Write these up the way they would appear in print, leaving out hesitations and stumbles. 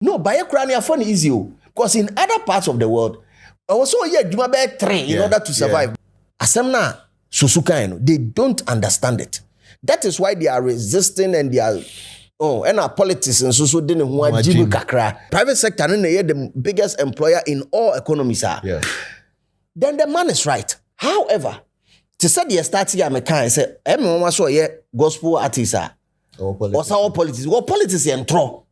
No, buy a crania phone easy. Because in other parts of the world, also you must buy 3 in order to survive. Asemna Sosu they don't understand it. That is why they are resisting and they are and our politics and so didn't want jibu kakra. Private sector the biggest employer in all economies are. Yeah. Then the man is right. However, to say the start here me can say mama so gospel artists are or politics. What politics and throw.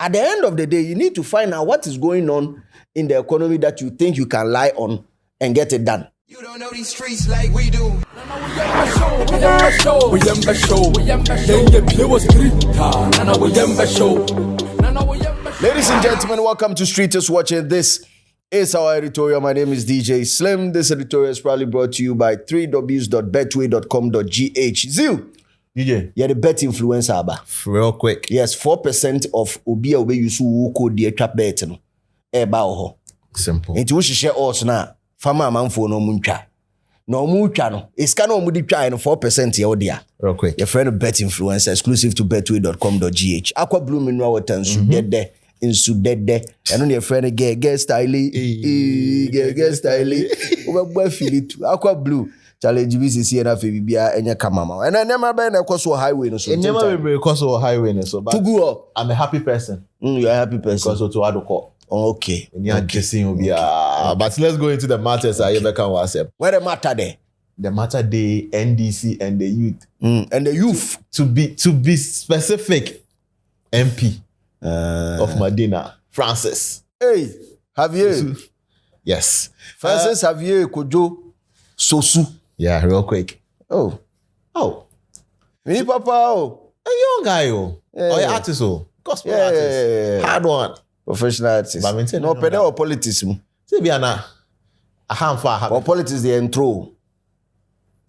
At the end of the day, you need to find out what is going on in the economy that you think you can lie on and get it done. You don't know these streets like we do. Ladies and gentlemen, welcome to Streeters Watching. This is our editorial. My name is DJ Slim. This editorial is probably brought to you by 3ws.betway.com.gh. Zil. DJ. You're the bet influencer, Abba. Real quick. Yes, 4% of Obi Yusu code the trap bet. No. Simple. Into which share us now. Farmer man for no muncha. No muncha no. It's kind of mudi try 4% here dear. Real quick. Your friend of bet influencer exclusive to betway.com.gh. Aqua blue mineral water and dead in sudede. And on your friend get styly. Get styly. Over feel it. Aqua blue. Challenge is here na fe bibia enya kamama. And I never been across a highway no so. Never been across a highway no so. But I'm a happy person. You're a happy person. Because to adoko. Okay. But let's go into the matters. Where the matter there? The matter the NDC and the youth. And the youth. To be specific, MP of Medina, Francis. Hey, Javier. Yes. Francis Javier Kwadwo Sosu. Yeah, real quick. Oh. Me papa a young guy or artist gospel artist. Hard one. Professional artist. No, pedal or politics. See, be a handful. Or politics, the intro.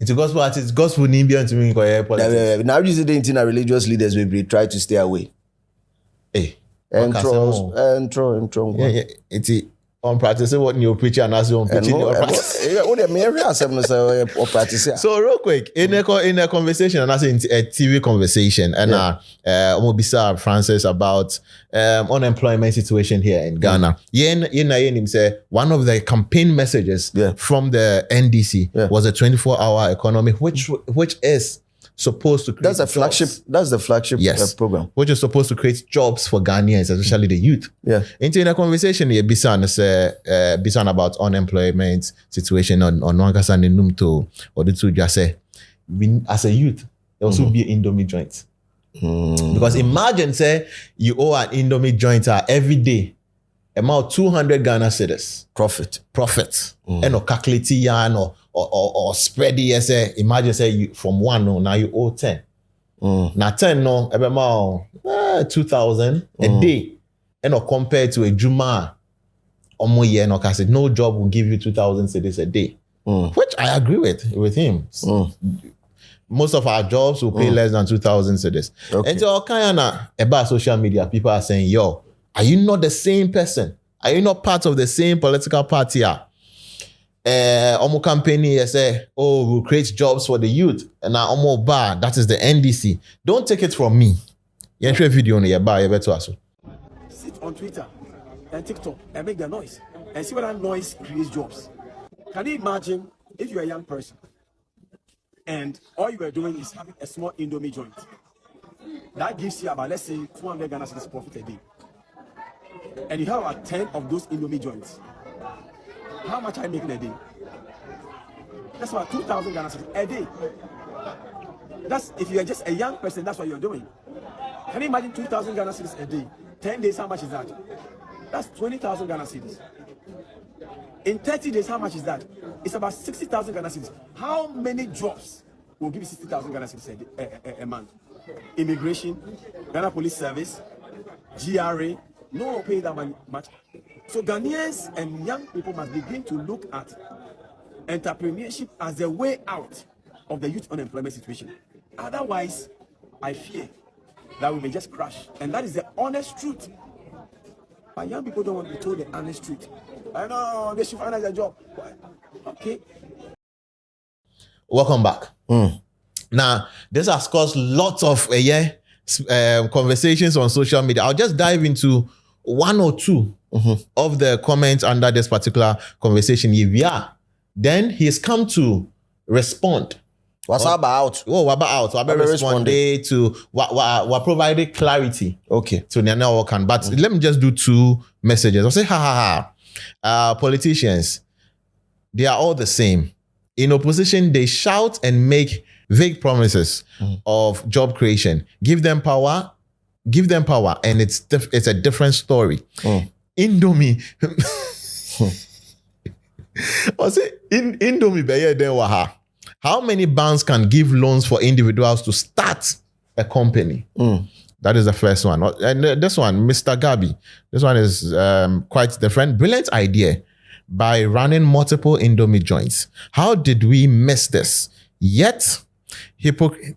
It's a gospel artist. Gospel Nimbian to me. Politics. Now, you see the internet religious leaders will try to stay away. Hey. Intro. Yeah. It's on practicing what you preaching and as you preaching your practice. So real quick, in a conversation, and I say a TV conversation, and I'm gonna be Francis about unemployment situation here in Ghana. Him say one of the campaign messages from the NDC was a 24-hour economy, which is supposed to create That's the flagship program. Which is supposed to create jobs for Ghanaians, especially the youth. Yeah. In a conversation here, Bisan about unemployment situation on Wankasa and Numto, or the two just say, as a youth, there also be an Indomie joint. Because imagine, say, you owe an Indomie joint every day, about 200 Ghana cedis. Profit. And no calculate or spread it, say, imagine say you from 1 now you owe 10. Now 10 about 2,000 a day. And compared to a Juma or year, no job will give you 2,000 cedis a day. Which I agree with him. Most of our jobs will pay less than 2,000 cedis. Okay. And so about social media, people are saying, yo, are you not the same person? Are you not part of the same political party? Omo campaign say, we'll create jobs for the youth. And now Omo bar, that is the NDC. Don't take it from me. You share video on your bar, you better also. Sit on Twitter and TikTok and make the noise and see what that noise creates jobs. Can you imagine if you're a young person and all you were doing is having a small Indomie joint? That gives you about, let's say, 200 Ghana cedis profit a day. And you have about 10 of those Indomie joints. How much are you making a day? That's about 2,000 Ghana cedis a day. That's if you're just a young person, that's what you're doing. Can you imagine 2,000 Ghana cedis a day? 10 days, how much is that? That's 20,000 Ghana cedis. In 30 days, how much is that? It's about 60,000 Ghana cedis. How many jobs will give you 60,000 Ghana cedis a month? Immigration, Ghana Police Service, GRA, no one will pay that much. So Ghanaians and young people must begin to look at entrepreneurship as a way out of the youth unemployment situation. Otherwise, I fear that we may just crash. And that is the honest truth. But young people don't want to be told the honest truth. I know, they should find a job. Okay. Welcome back. Now, this has caused lots of conversations on social media. I'll just dive into one or two of the comments under this particular conversation. If yeah, then he's come to respond. What's about? Oh, what about? What about responding to what provided clarity? Okay. To the network. But let me just do two messages. I'll say, politicians, they are all the same. In opposition, they shout and make vague promises of job creation. Give them power, and it's a different story. Indomie. I say Indomie be then waha. How many banks can give loans for individuals to start a company? That is the first one. And this one, Mr. Gabi. This one is quite different. Brilliant idea by running multiple Indomie joints. How did we miss this? Yet hypocrite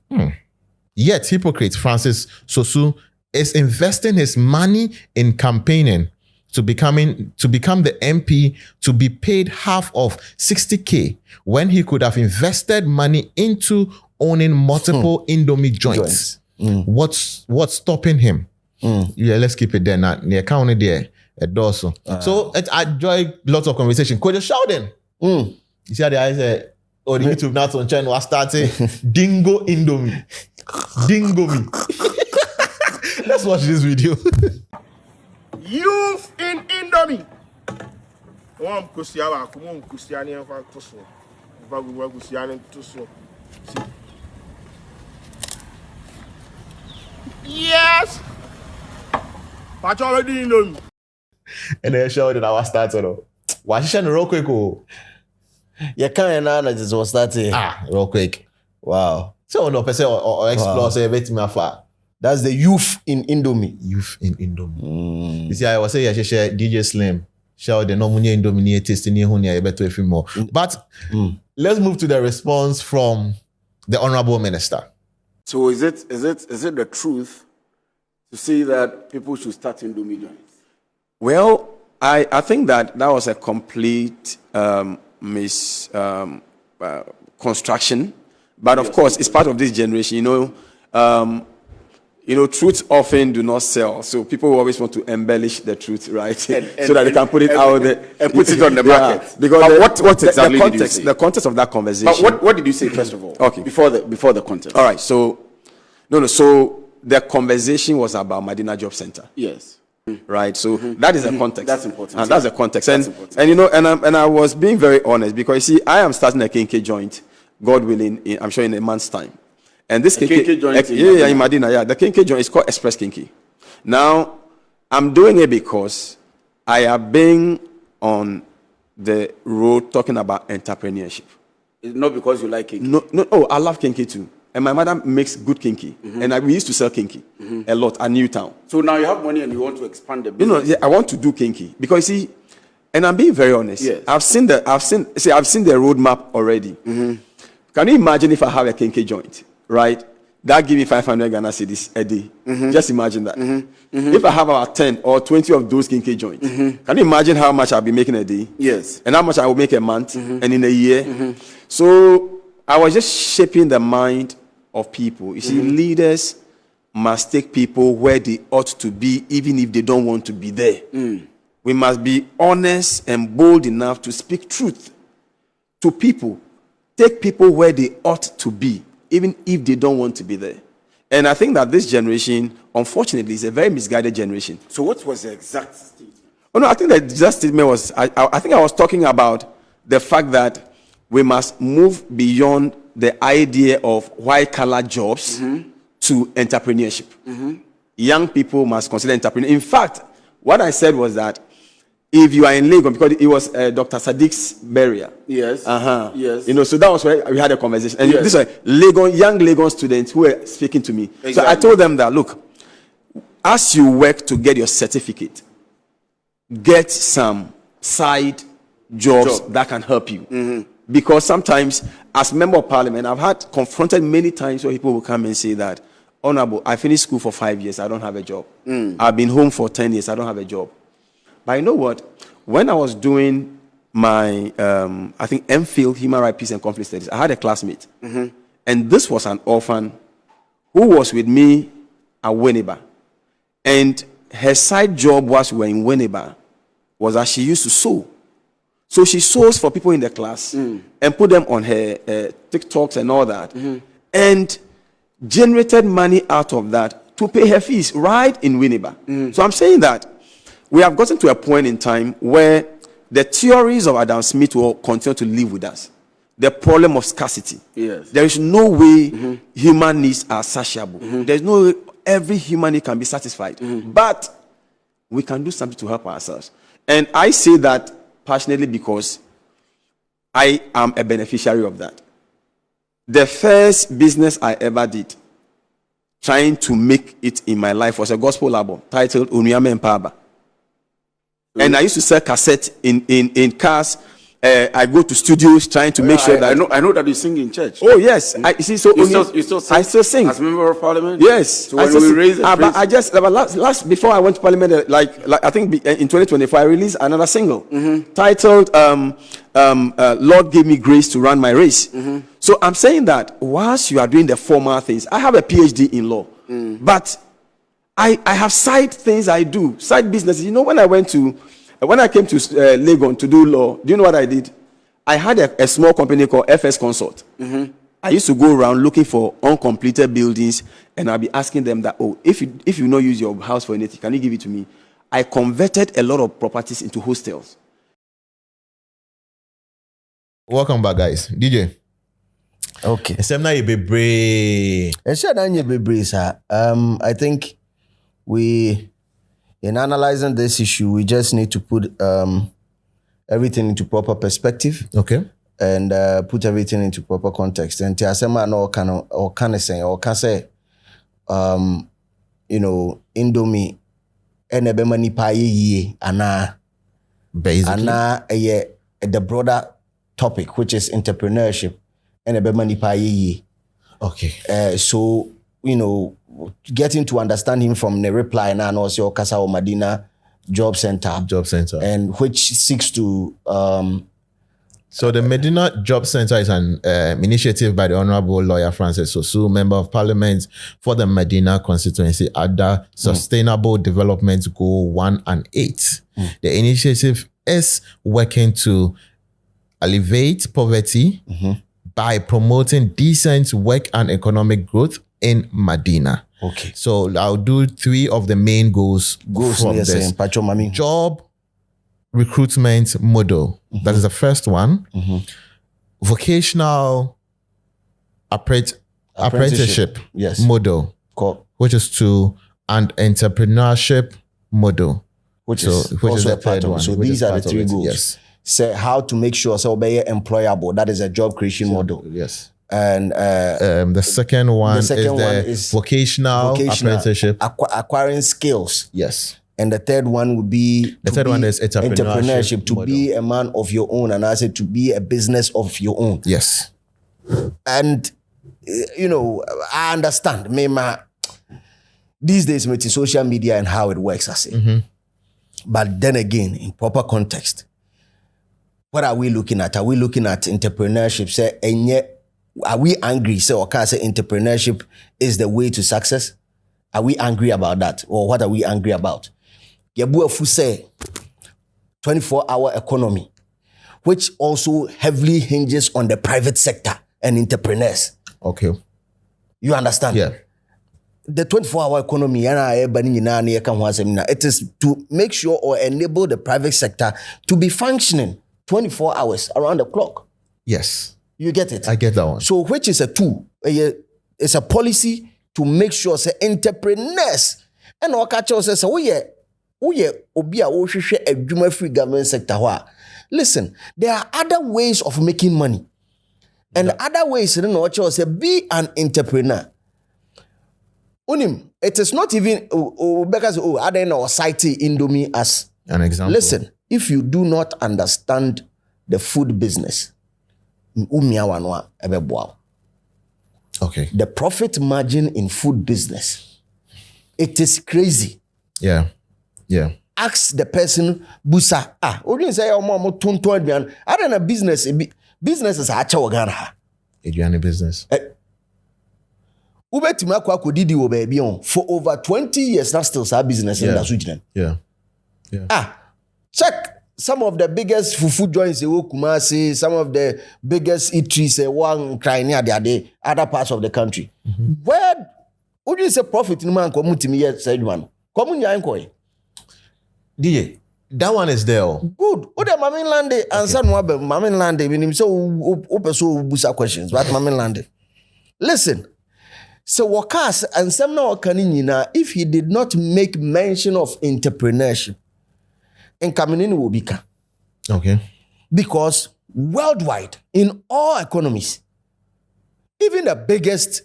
Francis Sosu is investing his money in campaigning to become the MP to be paid half of 60K when he could have invested money into owning multiple Indomie joints. What's stopping him? Yeah, let's keep it there now. The account there, a dorsal. So I enjoy lots of conversation. Kwadwo Sheldon. You see how the eyes say, oh, the YouTube now on channel was starting Dingo Indomie. Dingo me. Let's watch this video. Youth in Indomie. One Kusiawa, come on, Kusiani and Fantoso. Vagu Kusiani Toso. Yes. But already Indomie. And then showed that I was starting. Why she real quick? You can't analyze was starting. Real quick. Wow. So no person or explore say everything afar. That's the youth in Indomie. Youth in Indomie. You see, I was saying, I share DJ Slim. Show the no money Indomie tasting here, honey, I better if more. But let's move to the response from the Honorable Minister. So is it the truth to say that people should start Indomie joints? Well, I think that was a complete construction. But of course, it's part of this generation. Truth often do not sell. So people always want to embellish the truth, right? So that they can put it out there and put it on the market. Because what exactly did you say? The context of that conversation. But what did you say first of all? Okay. Before the context. All right. So So the conversation was about Medina Job Center. Yes. Right. So that is the context. That's important. And that's the context. That's And important. and I was being very honest because you see, I am starting a KK joint, God willing, I'm sure in a month's time. And this KK joint in Medina, the KK joint is called Express Kinky. Now, I'm doing it because I have been on the road talking about entrepreneurship. It's not because you like kinky. No. Oh, I love kinky too. And my mother makes good kinky. And we used to sell kinky a lot at Newtown. So now you have money and you want to expand the business. I want to do kinky because see, and I'm being very honest. Yes. I've seen the roadmap already. Can you imagine if I have a kinky joint, right? That give me 500 Ghana cedis a day. Just imagine that. If I have about 10 or 20 of those kinky joints, can you imagine how much I'll be making a day? Yes. And how much I will make a month and in a year? So I was just shaping the mind of people. You see, leaders must take people where they ought to be, even if they don't want to be there. We must be honest and bold enough to speak truth to people. Take people where they ought to be, even if they don't want to be there. And I think that this generation, unfortunately, is a very misguided generation. So what was the exact statement? Oh, no, I think the exact statement was, I think I was talking about the fact that we must move beyond the idea of white-collar jobs to entrepreneurship. Young people must consider entrepreneurship. In fact, what I said was that if you are in Lagos, because it was Dr. Sadiq's burial. Yes. Yes. So that was where we had a conversation. And Yes. these are young Lagos students who were speaking to me. Exactly. So I told them that, look, as you work to get your certificate, get some side jobs that can help you. Because sometimes, as member of parliament, I've had confronted many times where people will come and say that, Honorable, I finished school for 5 years, I don't have a job. I've been home for 10 years, I don't have a job. But you know what? When I was doing my, I think, MPhil, Human Rights, Peace and Conflict Studies, I had a classmate. And this was an orphan who was with me at Winneba. And her side job was when Winneba was that she used to sew. So she sews for people in the class and put them on her TikToks and all that. And generated money out of that to pay her fees right in Winneba. So I'm saying that we have gotten to a point in time where the theories of Adam Smith will continue to live with us. The problem of scarcity. Yes. There is no way human needs are satiable. There's no way every human need can be satisfied. But we can do something to help ourselves. And I say that passionately because I am a beneficiary of that. The first business I ever did, trying to make it in my life, was a gospel album titled Unyame Mpaba. And I used to sell cassettes in cars. I go to studios trying to make sure that I know that you sing in church. Oh yes, I see. So you still sing? I still sing As member of parliament. Yes. So when we raise the but I just last before I went to parliament, like I think in 2024, I released another single titled "Lord Give Me Grace to Run My Race." So I'm saying that whilst you are doing the formal things, I have a PhD in law, but I have side things I do, side businesses. You know, when I came to Legon to do law, do you know what I did? I had a small company called FS Consult. I used to go around looking for uncompleted buildings, and I'll be asking them that, if you not use your house for anything, can you give it to me? I converted a lot of properties into hostels. Welcome back, guys. DJ. Okay. I think in analyzing this issue, we just need to put everything into proper perspective. Okay. And put everything into proper context. And Tiasema no can say, Indomie enebema nipa ye ana basically ana the broader topic, which is entrepreneurship, enebema nipa ye. Okay. So getting to understand him from the reply and also Kasa or Medina Job Center, and which seeks to. So the Medina Job Center is an initiative by the Honorable Lawyer Francis Sosu, Member of Parliament for the Medina constituency, under Sustainable Development Goal 1 and 8. The initiative is working to alleviate poverty by promoting decent work and economic growth in Medina. Okay. So I'll do 3 of the main goals from this. Job recruitment model. That is the first one. Vocational apprenticeship model, which is 2, and entrepreneurship model, which is the third one. So these are the 3 goals. Yes. Say how to make sure be employable. That is a job creation model. Yes. And the second one is vocational apprenticeship, acquiring skills. Yes. And the third one would be entrepreneurship to be a man of your own, and I said to be a business of your own. Yes. And I understand. These days with social media and how it works, I say. But then again, in proper context, what are we looking at? Are we looking at entrepreneurship? Say, and yet, are we angry? Say, or can I say entrepreneurship is the way to success? Are we angry about that? Or what are we angry about? Yabuafu say 24-hour economy, which also heavily hinges on the private sector and entrepreneurs. Okay. You understand? Yeah. The 24-hour economy, it is to make sure or enable the private sector to be functioning 24 hours around the clock. Yes. You get it? I get that one. So which is a tool? It's a policy to make sure say entrepreneurs and all catch us say obia wo hwehwe adwuma free government sector ho. Listen, there are other ways of making money. And other ways say be an entrepreneur. It is not even because I don't know citing Indomie as an example. Listen, if you do not understand the food business, okay. The profit margin in food business, it is crazy. Yeah. Yeah. Ask the person, Busa, you say, I don't know business. Business is a business. Ubetumi akwa kodidi wo baby on for over 20 years that still sa business in that region. Yeah. Check some of the biggest fufu joints in Kumasi, some of the biggest eateries one crying near the other parts of the country. Where would you say profit in man community me yet said one? Come on, DJ, that one is there. Good. What the Mamin Lande answer no be Mamin Lande meaning so open so busa questions. But Mamin Lande. Listen. So workers and some now kanina if he did not make mention of entrepreneurship in Kaminini will be. Okay. Because worldwide in all economies, even the biggest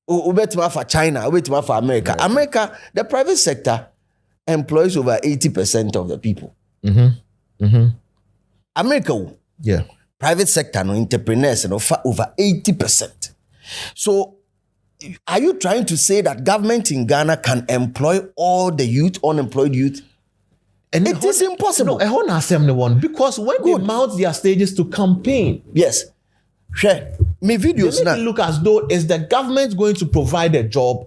ubetima for China, ubetima for America. America, the private sector employs over 80% of the people. America, private sector, no entrepreneurs, over 80%. So, are you trying to say that government in Ghana can employ all the youth, unemployed youth? And it is impossible. No, I want to ask them the one because when they mount their stages to campaign, yes, share me videos now. Look as though is the government going to provide a job?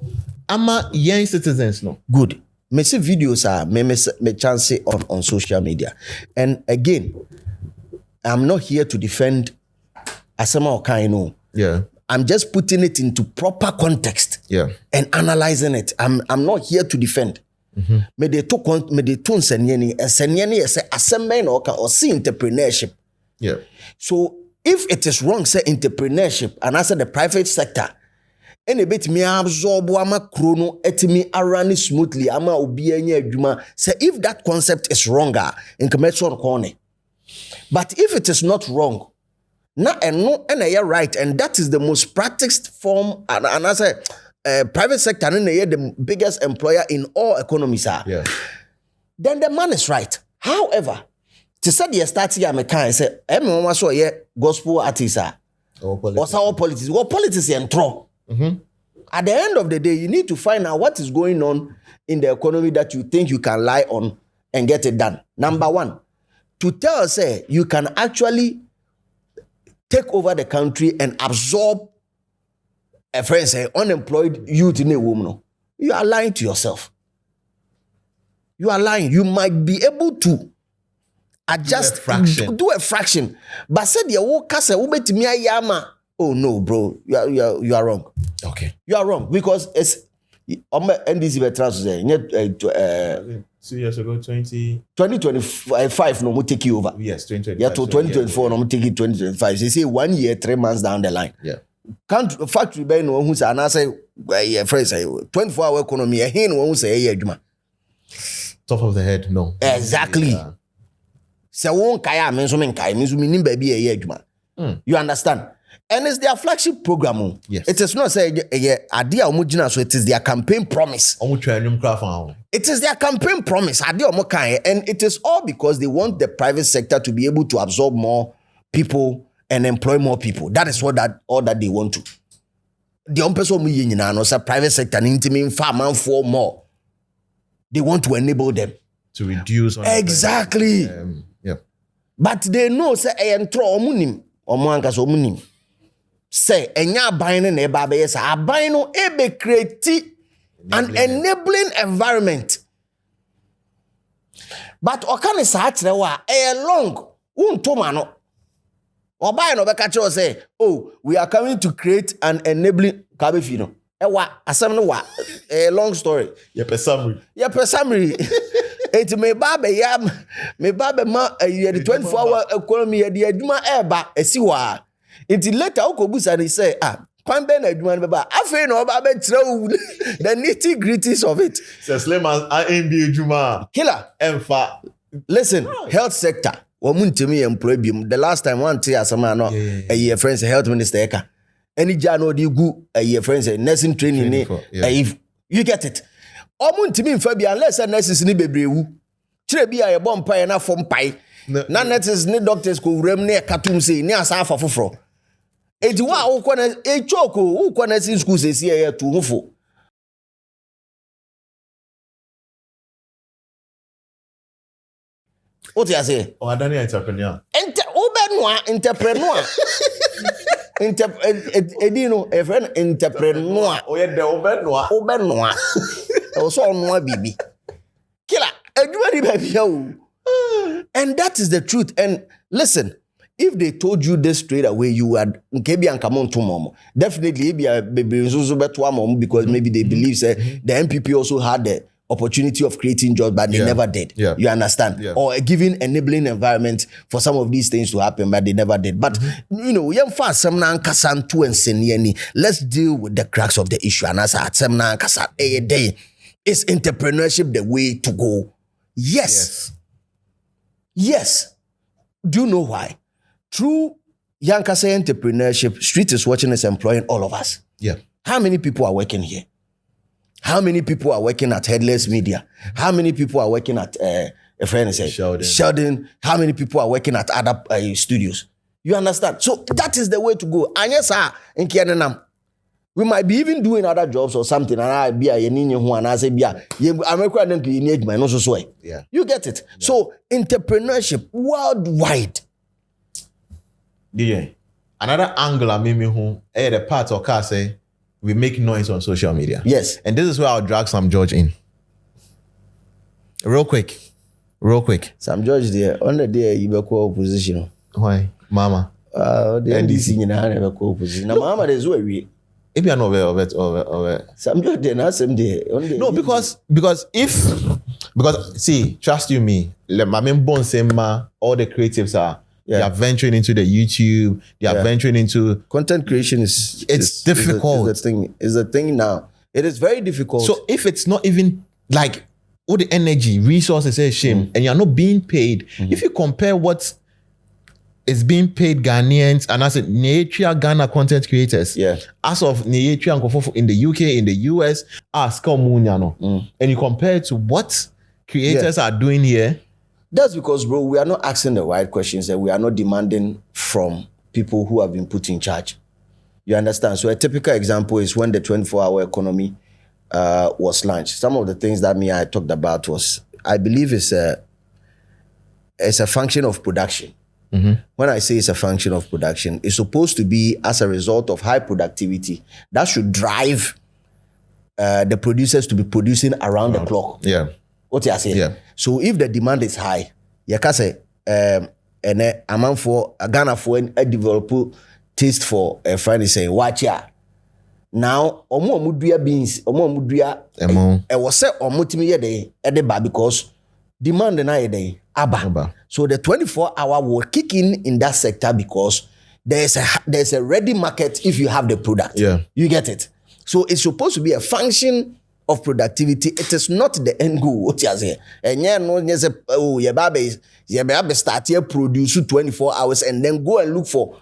Ama young citizens no good. Me see videos are me chance on social media, and again, I'm not here to defend Asama Okaino. Yeah. I'm just putting it into proper context. Yeah. And analyzing it. I'm not here to defend. Me de to senyeni say assembly or see entrepreneurship. Yeah. So if it is wrong, say entrepreneurship and I say the private sector, any bit me absorb ama chrono etimi arani smoothly ama obi enye adwuma. Say if that concept is wronger in commercial corner. But if it is not wrong, na no and you're right, and that is the most practiced form and I say private sector and the biggest employer in all economies are. Yeah. Then the man is right. However, to say the start here, I can say, everyone saw gospel artists are. Or politics. What politics and throw. At the end of the day, you need to find out what is going on in the economy that you think you can lie on and get it done. Number one, to tell us, you can actually take over the country and absorb a friend say unemployed youth in a woman. You are lying to yourself. You are lying. You might be able to adjust do a fraction. But said the workers yama. Oh no, bro. You are wrong. Okay. You are wrong because it's NDC veterans 2 years ago, 2025 no we take you over. Yes, 2025. Yeah, to 2024 no we take it 2025. They say 1 year, 3 months down the line. Yeah. Can't factory by no who say and I say friends say 24-hour economy here no who say adwuma. Top of the head, no. Exactly. Say won kaya me so men kaya me so me nim ba bi adwuma. You understand? And it's their flagship program. Yes. It is not say idea omugina so it is their campaign promise. It is their campaign promise. And it is all because they want the private sector to be able to absorb more people and employ more people. That is all that they want to. The private sector need farm for more. They want to enable them to reduce. Exactly. Yeah. But they know say entro omunim omunim. Say enya aban na eba be yes aban no ebe create an enabling environment. But okane sa akyere wa long untoma no. Oban no be ka kire say, "Oh, we are coming to create an enabling kabefi no." Ewa asem no wa long story. Ye per summary. It may babe yam me babe ma the 24-hour economy the adwuma eba esiwa. Until later okobusa they say kwan be na adwuma beba afei na oba be kire the nitty-gritties of it. So slim as NBA adwuma killer emfa. Listen, health sector womuntimi employ biom. The last time one tia asama no a friends health minister eka any jano di gu a friends nursing training if you get it. Omuntimi mfa bia unless nurses ni bebrewu kire bia ye bom pai na fom pai na nurses ni doctors ko wurem ne katum sei ni asa afa foforo edi wa ukona echoko ukona sin school sei ye to hofo what you say o adani entrepreneur entrepreneur a friend entrepreneur. Oh, yeah, the Obenoa. Obenoa. Also, no baby. Killer. And that is the truth. And listen, if they told you this straight away, you would definitely because maybe they believe the MPP also had the opportunity of creating jobs, but they never did. Yeah. You understand? Yeah. Or a given enabling environment for some of these things to happen, but they never did. But let's deal with the crux of the issue. And as I said, is entrepreneurship the way to go? Yes. Do you know why? Through Yankasa entrepreneurship, Street is Watching is employing all of us. Yeah. How many people are working here? How many people are working at Headless Media? How many people are working at a friend said Sheldon? How many people are working at other studios? You understand? So that is the way to go. And yes, in Kianam, we might be even doing other jobs or something. And I be a yeninye who and I say be a America then to engage my no so way. Yeah. You get it? Yeah. So entrepreneurship worldwide. Yeah. Another angle I made me who the part of car say we make noise on social media. Yes. And this is where I'll drag Sam George in. Real quick. Sam George there, on the day you be called opposition. Why? Mama. The NDC in a never called opposition. Now, Mama, there's where we. If you're not aware of it. Sam George there, not same day. No, because see, trust you me, my main bone same all the creatives are. They are venturing into the YouTube. They are venturing into content creation. It's difficult. Is the thing now. It is very difficult. So if it's not even like all the energy, resources, shame, and you're not being paid. If you compare what is being paid Ghanaians and as Nigeria Ghana content creators, as of Nigeria in the UK, in the US, and you compare it to what creators are doing here. That's because, bro, we are not asking the right questions and we are not demanding from people who have been put in charge. You understand? So a typical example is when the 24-hour economy was launched. Some of the things that I talked about was, I believe it's a function of production. When I say it's a function of production, it's supposed to be as a result of high productivity. That should drive the producers to be producing around the clock. Yeah. What you are saying? Yeah. So if the demand is high, you can say, a man for a Ghana for a develop taste for a friend is saying, watch ya. Now, omo muduya beans, omo muduya, I was say omutimi ye de because demand na ye de aba. So the 24-hour will kick in that sector because there's a ready market if you have the product. Yeah. You get it? So it's supposed to be a function of productivity. It is not the end goal. What you say? And your baby start here produce 24 hours and then go and look for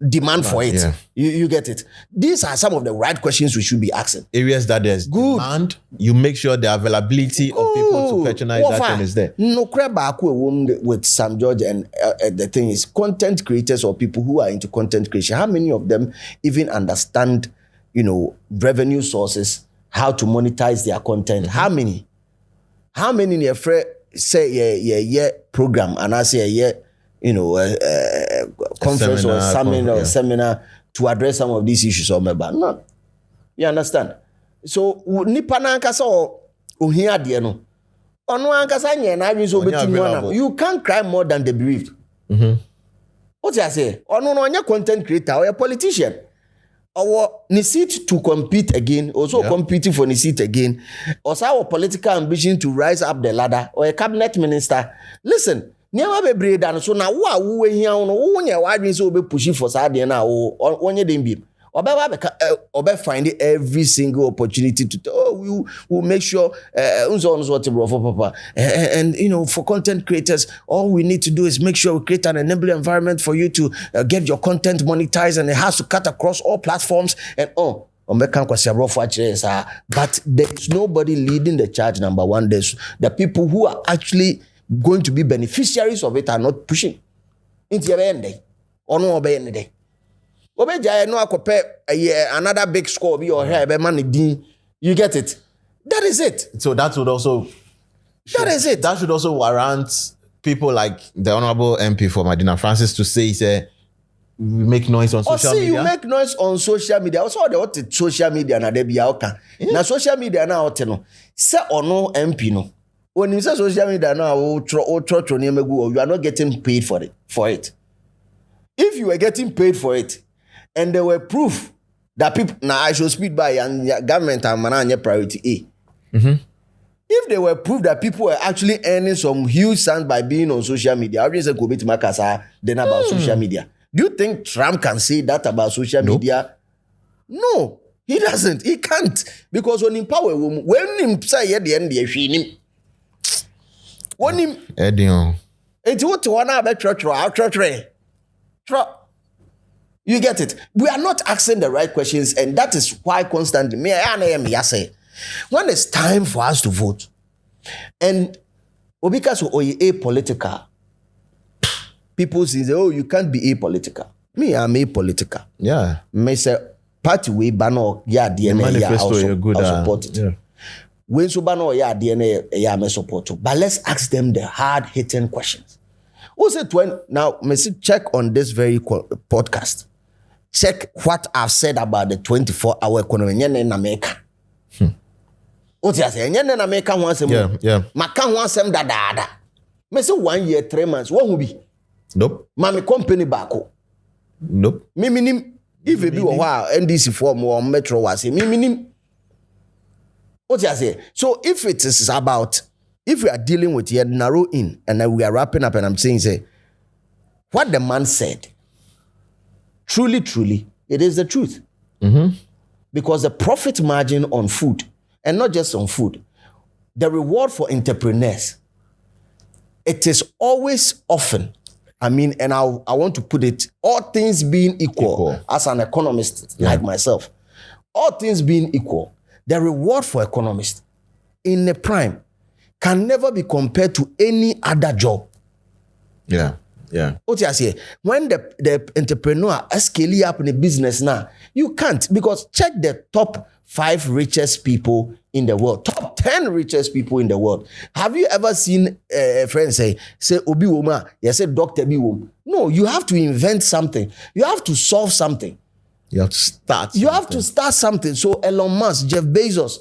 demand for it. Yeah. You get it? These are some of the right questions we should be asking. Areas that there's demand, you make sure the availability of people to patronize that thing is there. No crap with Sam George and the thing is content creators or people who are into content creation. How many of them even understand, revenue sources? How to monetize their content? How many in your friend say program and I say conference or seminar to address some of these issues or maybe no. You understand? So nipa na nkasa ohia de no. Ono ankasa nye na adwin so betumi wana. You can't cry more than the bereaved. What you say? Ono no onye content creator or a politician. Our seat to compete again, also competing for the seat again, or our political ambition to rise up the ladder, or a cabinet minister. Listen, never be brave and so now who here on when your wife is be pushing for Sadiana or when you didn't be. Or find every single opportunity to we'll make sure and for content creators, all we need to do is make sure we create an enabling environment for you to get your content monetized, and it has to cut across all platforms and but there's nobody leading the charge. Number one, there's the people who are actually going to be beneficiaries of it are not pushing into your end or no obey any day. Another big score be or here you get it. That is it. So that would also that should also warrant people like the Honorable MP for Medina Francis to say make noise on social see, media. you make noise on social media. Also, the what social media na there be okay. Na social media na what no. Say ono MP no. When you say social media now, you are not getting paid for it. If you were getting paid for it, and there were proof that people now I should speed by and government and mananya priority A. Mm-hmm. If they were proof that people were actually earning some huge sums by being on social media, I just say go to Makasa then about social media. Do you think Trump can say that about social media? No, he doesn't. He can't because when in power, when him say at the end, him. When him, it's what one about you get it. We are not asking the right questions, and that is why constantly me I say when it's time for us to vote, and because we apolitical, people say, "Oh, you can't be apolitical." Me, I'm apolitical. Yeah, me say party we banner yeah DNA yeah I'll support it. Yeah. When so banner yeah DNA yeah me support it. But let's ask them the hard hitting questions. Who said when now? Me see check on this very podcast. Check what I've said about the 24-hour economy in America. What you say? In America, once a month. Yeah. Maka once a da. Me say 1 year, 3 months. What will be? Nope. Mami company back. Nope. Me minim. If it be a while, NDC form or Metro was me minim. What you say? So if it is about, if we are dealing with here narrow in, and then we are wrapping up, and I'm saying, say, what the man said, truly, it is the truth. Mm-hmm. Because the profit margin on food, and not just on food, the reward for entrepreneurs, it is always often, and I want to put it, all things being equal. As an economist like myself, all things being equal, the reward for economists in the prime can never be compared to any other job. Yeah. What you say? When the entrepreneur scale up in a business now, you can't, because check the top 5 richest people in the world, top 10 richest people in the world. Have you ever seen a friend say Obi Woma? You say Dr. B Wom. No, you have to invent something. You have to solve something. You have to start. Have to start something. So Elon Musk, Jeff Bezos,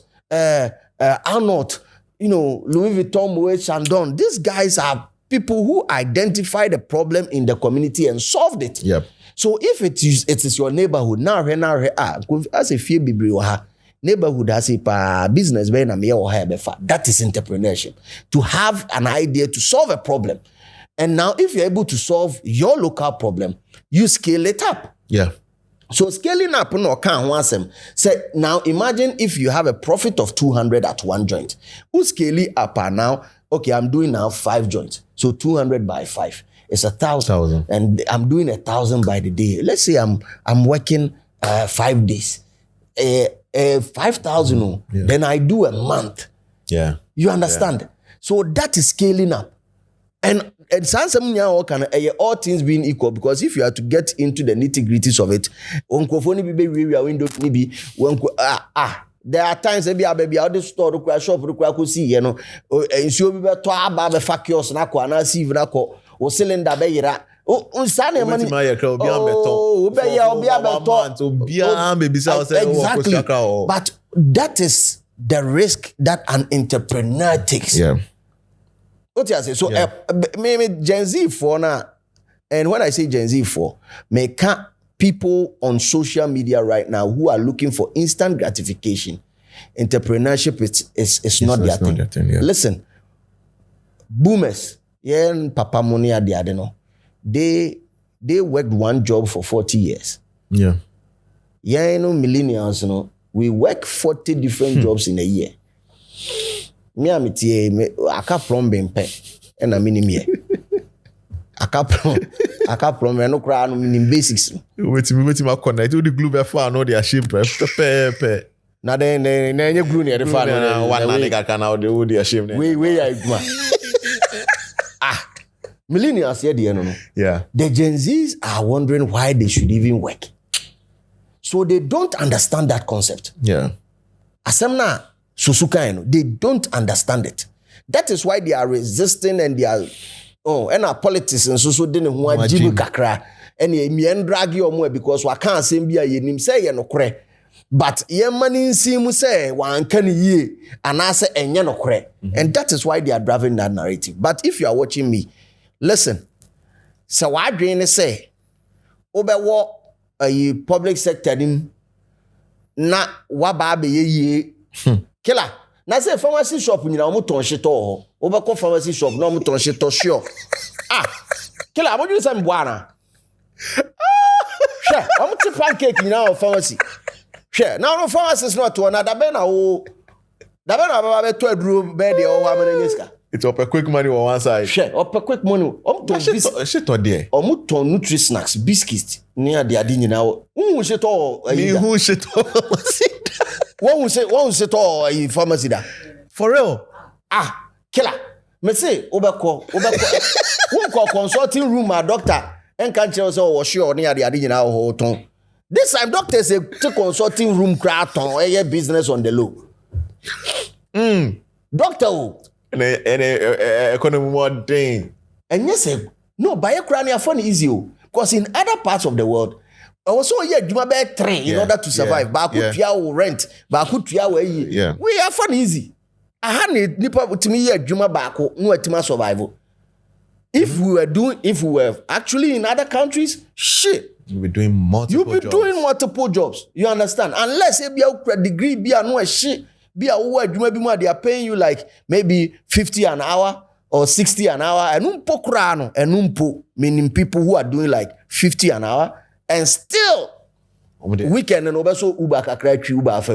Arnold, Louis Vuitton, Kwadwo Sheldon. These guys are people who identify the problem in the community and solved it. Yep. So if it is your neighborhood, as a few neighborhood has a business, that is entrepreneurship. To have an idea to solve a problem. And now if you're able to solve your local problem, you scale it up. Yeah. So scaling up no can once say now imagine if you have a profit of 200 at one joint. Who scale it up now? Okay, I'm doing now 5 joints. So 200 by 5 is 1,000. And I'm doing 1,000 by the day. Let's say I'm working 5 days. 5,000. Then I do a month. Yeah. You understand? Yeah. So that is scaling up. And all things being equal, because if you are to get into the nitty-gritties of it, there are times baby out the store require shop require see and so we be to aba factors na ko na sieve na ko o cylinder be yira o sane money exactly. But that is the risk that an entrepreneur takes. Yeah. What you say? So maybe Gen Z for now, and when I say Gen Z for, people on social media right now who are looking for instant gratification, entrepreneurship is not their thing. Listen, boomers, Papa Money at the other, they worked one job for 40 years. Yeah. Millennials, we work 40 different jobs in a year. Me amitie aka plumbing pe na minim here. Aka plumber no kra no minim basics. Wait me connect the glue be for no dey shape pe. Na den enye glue near the fan no one na nigga can now dey shape. We are igma. Millennials here the no. Yeah. The Gen Zs are wondering why they should even work. So they don't understand that concept. Yeah. Asemna Sosu they don't understand it. That is why they are resisting and they are and our politics and so didn't want jibu kakra. ɛne mien drag your more because wa can't say be a yenim say ye no kore but ye mani nsimu say wan kan ye anase enye no kore and that is why they are driving that narrative. But if you are watching me, listen, so wa adwene say obewo a public sector nim na wa ba be ye killer na say pharmacy shop nyina omo ton shito ho obekọ pharmacy shop na omo ton shito sure killer abodu say mbwana sure omo ti pancake nyina o pharmacy sure now no pharmacy is not to na da be na baba be to aduro be de o wa menenyeska. It's up a quick money on one side. Share up a quick money. Shit on there. Omu ton nutri snacks, biscuits near the adini now. Shit all. Who shit all? One say all a pharmacy da. For real? Killer. Me say obeko. Who call consulting room a doctor and can't tell us or sure near the adini now whole ton. This time doctor say take consulting room craton a business on the low. Doctor. And economy more thing. And yes, no, buy a crania fun easy because in other parts of the world, also juma be train in order to survive. But could rent, but could we are fun easy. I had nipa to me juma bako no etima survival. If we were actually in other countries, shit. You'll be doing multiple jobs. You understand? Unless you be a degree, be a no shit. Be a word, they are paying you like maybe 50 an hour or 60 an hour. And meaning people who are doing like 50 an hour and still weekend and over so Uber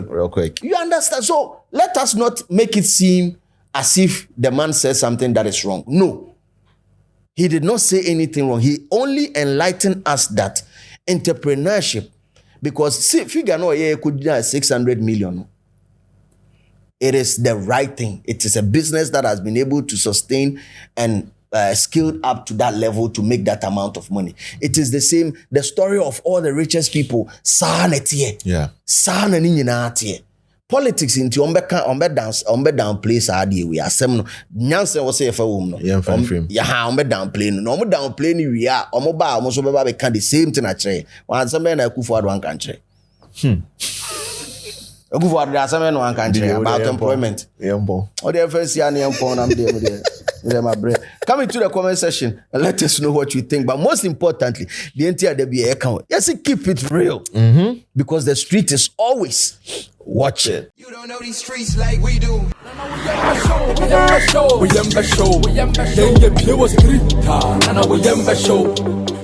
real quick. You understand? So let us not make it seem as if the man said something that is wrong. No. He did not say anything wrong. He only enlightened us that entrepreneurship, because see, figure no could 600 million. It is the right thing. It is a business that has been able to sustain and scaled up to that level to make that amount of money. It is the same, the story of all the richest people. Politics into downplay sadi we are some nyanse wo say fa wo no downplay no downplay ni we are ba so be the same thing actually one some na Akufo-Addo one country Akufo-Addo da some no one country about employment or the first year na employment am there my brain. Come into the comment section and let us know what you think, but most importantly the entire WA account, yes, keep it real because the street is always watching. You don't know these streets like we do. We show.